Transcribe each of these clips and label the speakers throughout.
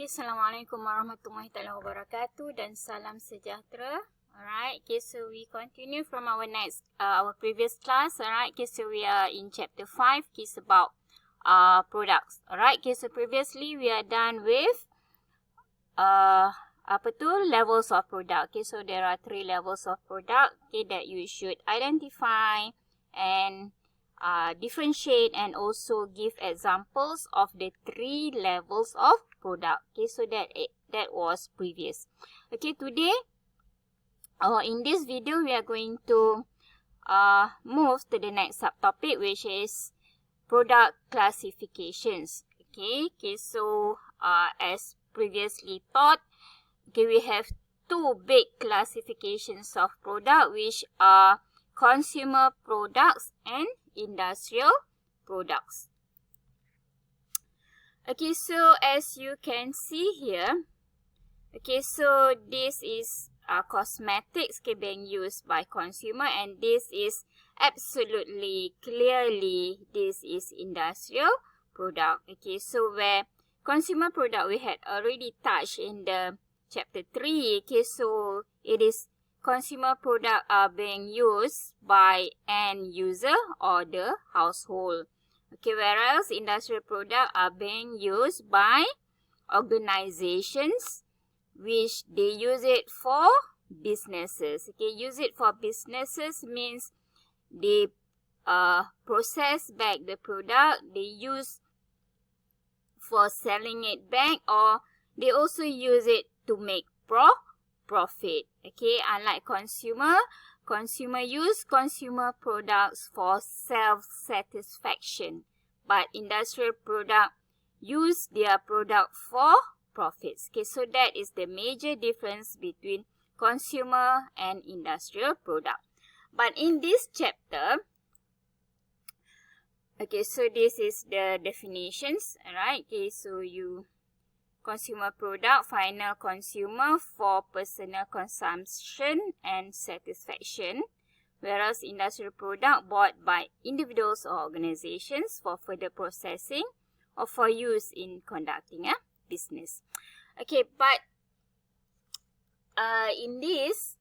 Speaker 1: Okay, Assalamualaikum warahmatullahi wabarakatuh dan salam sejahtera. Alright, okay, so we continue from our previous class. Alright, okay, so we are in chapter 5, okay, it's about products. Alright, okay, so previously we are done with levels of product. Okay, so there are 3 levels of product, okay, that you should identify and differentiate and also give examples of the 3 levels of product. Okay, so that was previous. Okay, today in this video we are going to move to the next subtopic, which is product classifications. Okay, so as previously taught, okay, we have 2 big classifications of product, which are consumer products and industrial products. Okay, so as you can see here, okay, so this is cosmetics, okay, being used by consumer, and this is absolutely clearly this is industrial product. Okay, so where consumer product we had already touched in the chapter 3. Okay, so it is consumer product are being used by end user or the household. Okay, whereas industrial product are being used by organizations, which they use it for businesses. Okay, use it for businesses means they process back the product, they use for selling it back, or they also use it to make profit. Okay, unlike consumer use consumer products for self-satisfaction, but industrial product use their product for profits. Okay, so that is the major difference between consumer and industrial product. But in this chapter, okay, so this is the definitions. Alright, okay, so consumer product, final consumer for personal consumption and satisfaction, whereas industrial product bought by individuals or organizations for further processing or for use in conducting a business. Okay, but in this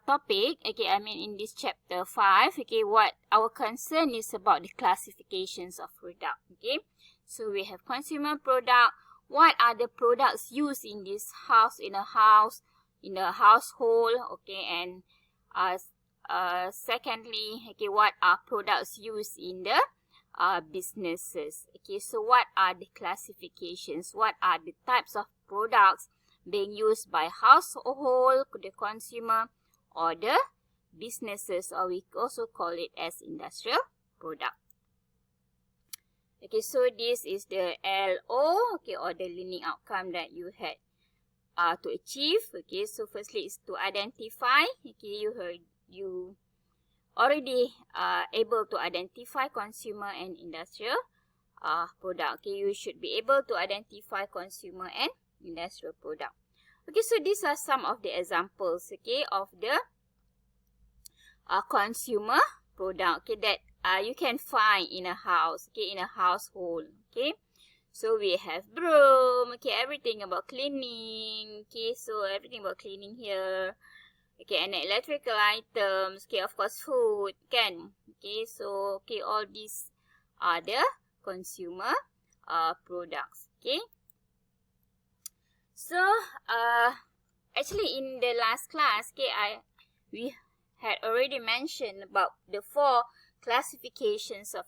Speaker 1: topic, okay, I mean in this chapter 5, okay, what our concern is about the classifications of product. Okay, so we have consumer product. What are the products used in this house, in the household? Okay, and secondly, okay, what are products used in the businesses? Okay, so what are the classifications? What are the types of products being used by household, the consumer, or the businesses, or we also call it as industrial product. Okay, so this is the LO, okay, or the learning outcome that you had to achieve. Okay, so firstly is to identify. Okay, you already able to identify consumer and industrial product. Okay, you should be able to identify consumer and industrial product. Okay, so these are some of the examples, okay, of the consumer product, okay, that you can find in a house, okay, in a household. Okay, so we have broom, okay, everything about cleaning. Okay, so everything about cleaning here. Okay, and electrical items, okay, of course food, can. Okay, so okay, all these are the consumer products. Okay, so actually in the last class, okay, we had already mentioned about the 4 classifications of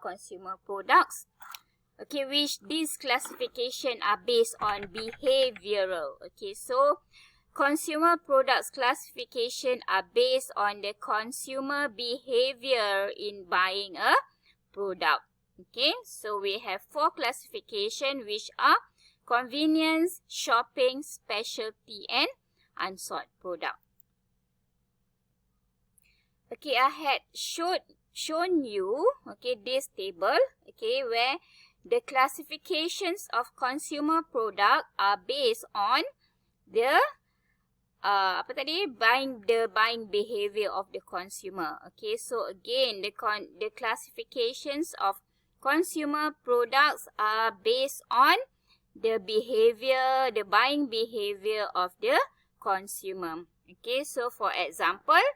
Speaker 1: consumer products. Okay, which these classification are based on behavioral. Okay, so consumer products classification are based on the consumer behavior in buying a product. Okay, so we have 4 classification, which are convenience, shopping, specialty, and unsought product. Okay, I had shown you, okay, this table, okay, where the classifications of consumer product are based on the buying behavior of the consumer. Okay, so again, the classifications of consumer products are based on the behavior, the buying behavior of the consumer. Okay, so for example,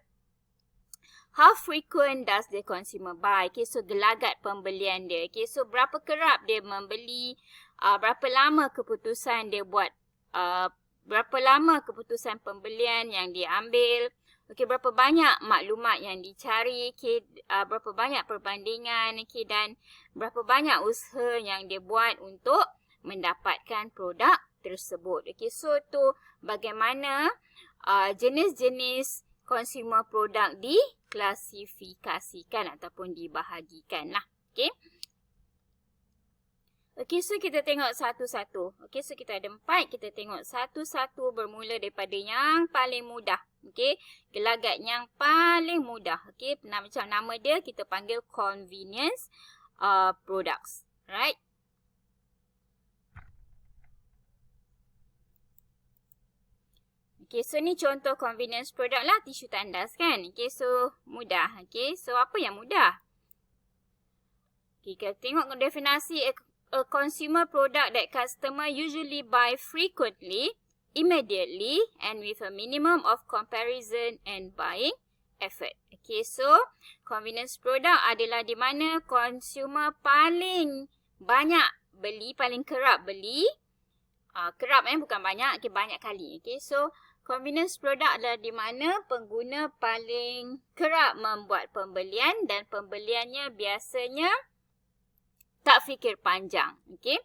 Speaker 1: how frequent does the consumer buy? Okay, so gelagat pembelian dia. Okay, so berapa kerap dia membeli, berapa lama keputusan dia buat, berapa lama keputusan pembelian yang dia ambil. Okay, berapa banyak maklumat yang dicari. Okay, berapa banyak perbandingan. Okay, dan berapa banyak usaha yang dia buat untuk mendapatkan produk tersebut. Okay, so tu bagaimana jenis-jenis consumer product diklasifikasikan ataupun dibahagikan lah. Okay. Okay, so kita tengok satu-satu. Okay, so kita ada 4. Kita tengok satu-satu bermula daripada yang paling mudah. Okay, gelagat yang paling mudah. Okay, macam nama dia kita panggil convenience products. Right. Okay, so ni contoh convenience product lah, tisu tandas kan. Okay, so mudah. Okay, so apa yang mudah? Okay, kita tengok definisi a consumer product that customer usually buy frequently, immediately, and with a minimum of comparison and buying effort. Okay, so convenience product adalah di mana consumer paling banyak beli, paling kerap beli. Kerap bukan banyak, okay, banyak kali. Okay, so convenience product adalah di mana pengguna paling kerap membuat pembelian dan pembeliannya biasanya tak fikir panjang. Okay.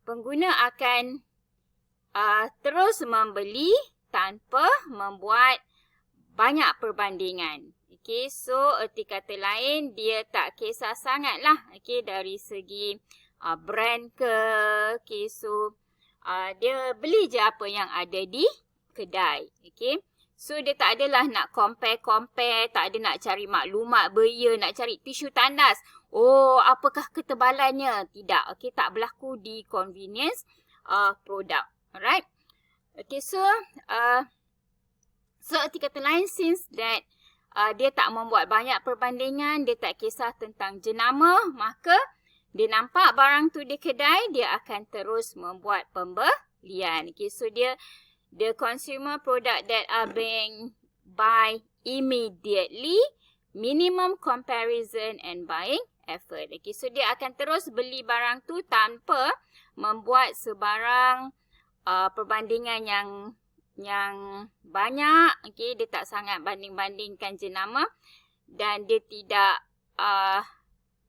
Speaker 1: Pengguna akan terus membeli tanpa membuat banyak perbandingan. Okay, so erti kata lain dia tak kisah sangat lah. Okay, dari segi brand ke. Okay, so dia beli je apa yang ada di kedai. Okay. So dia tak adalah nak compare, tak ada nak cari maklumat beria, nak cari tisu tandas. Oh, apakah ketebalannya? Tidak. Okay, tak berlaku di convenience product. Alright. Okay, so erti kata lain, since that dia tak membuat banyak perbandingan, dia tak kisah tentang jenama, maka dia nampak barang tu di kedai, dia akan terus membuat pembelian. Okay, so the consumer product that are being buy immediately, minimum comparison and buying effort. Okay, so dia akan terus beli barang tu tanpa membuat sebarang perbandingan yang banyak. Okay, dia tak sangat banding-bandingkan jenama dan dia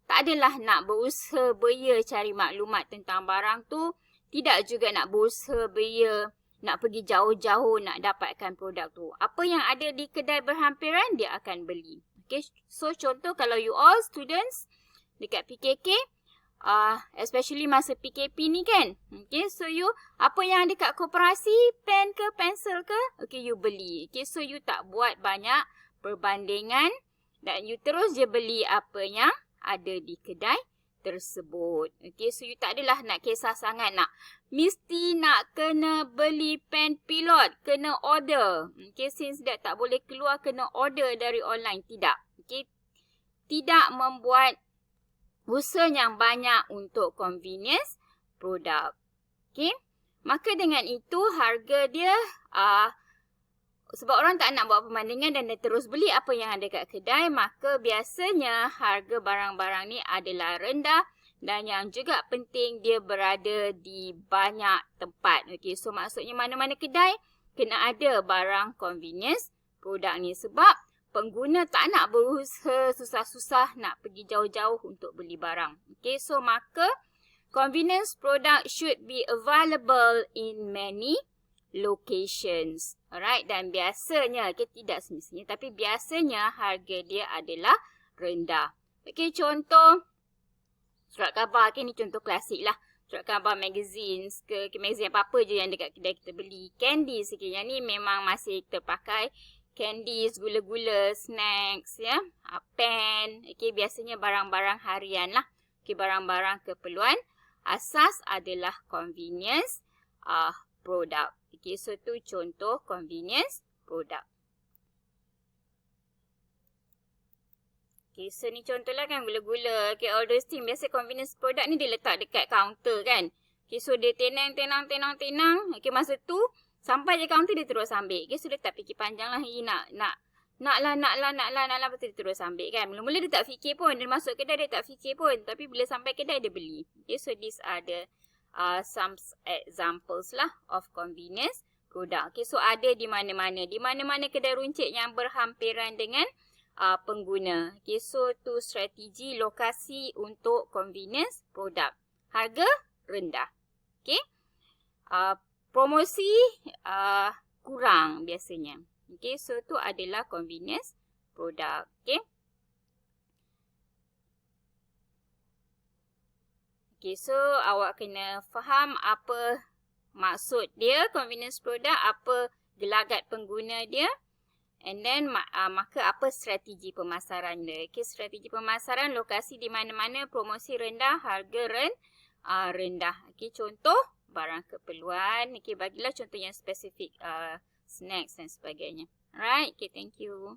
Speaker 1: tak adalah nak berusaha beria cari maklumat tentang barang tu. Tidak juga nak berusaha beria nak pergi jauh-jauh nak dapatkan produk tu. Apa yang ada di kedai berhampiran, dia akan beli. Okay, so contoh kalau you all students dekat PKK, especially masa PKP ni kan. Okay, so you, apa yang ada kat koperasi, pen ke, pensel ke, okay, you beli. Okay, so you tak buat banyak perbandingan dan you terus je beli apa yang ada di kedai tersebut. Okay, so you tak adalah nak kisah sangat nak mesti nak kena beli pen pilot, kena order. Okay, since that tak boleh keluar, kena order dari online. Tidak. Okay, tidak membuat usaha yang banyak untuk convenience product. Okay, maka dengan itu harga dia sebab orang tak nak buat perbandingan dan dia terus beli apa yang ada kat kedai, maka biasanya harga barang-barang ni adalah rendah dan yang juga penting dia berada di banyak tempat. Okay, so maksudnya mana-mana kedai kena ada barang convenience produk ni sebab pengguna tak nak berusaha susah-susah nak pergi jauh-jauh untuk beli barang. Okay, so maka convenience product should be available in many locations. Alright, dan biasanya, okay, tidak semestinya, tapi biasanya harga dia adalah rendah. Okay, contoh surat khabar, okay, ni contoh klasik lah. Surat khabar magazines ke magazine apa-apa je yang dekat kedai kita beli. Candies, okay, yang ni memang masih terpakai. Candies, gula-gula, snacks, ya, pen, okay, biasanya barang-barang harian lah. Okay, barang-barang keperluan asas adalah convenience product. Okay, so tu contoh convenience product. Okay, so ni contohlah kan gula-gula. Okay, all those things. Biasa convenience product ni dia letak dekat kaunter kan. Okay, so dia tenang. Okay, masa tu sampai je kaunter dia terus ambil. Okay, so dia tak fikir panjang lah. Nak lah. Lepas tu dia terus ambil kan. Mula-mula dia tak fikir pun. Dia masuk kedai dia tak fikir pun. Tapi bila sampai kedai dia beli. Okay, so these are the some examples lah of convenience product. Okay, so ada di mana-mana. Di mana-mana kedai runcit yang berhampiran dengan pengguna. Okay, so tu strategi lokasi untuk convenience product. Harga rendah. Okay. Promosi kurang biasanya. Okay, so tu adalah convenience product. Okay. Okay, so awak kena faham apa maksud dia convenience product, apa gelagat pengguna dia. And then, maka apa strategi pemasaran dia. Okay, strategi pemasaran, lokasi di mana-mana, promosi rendah, harga rendah. Okay, contoh, barang keperluan. Okay, bagilah contoh yang spesifik, snacks dan sebagainya. Alright, okay, thank you.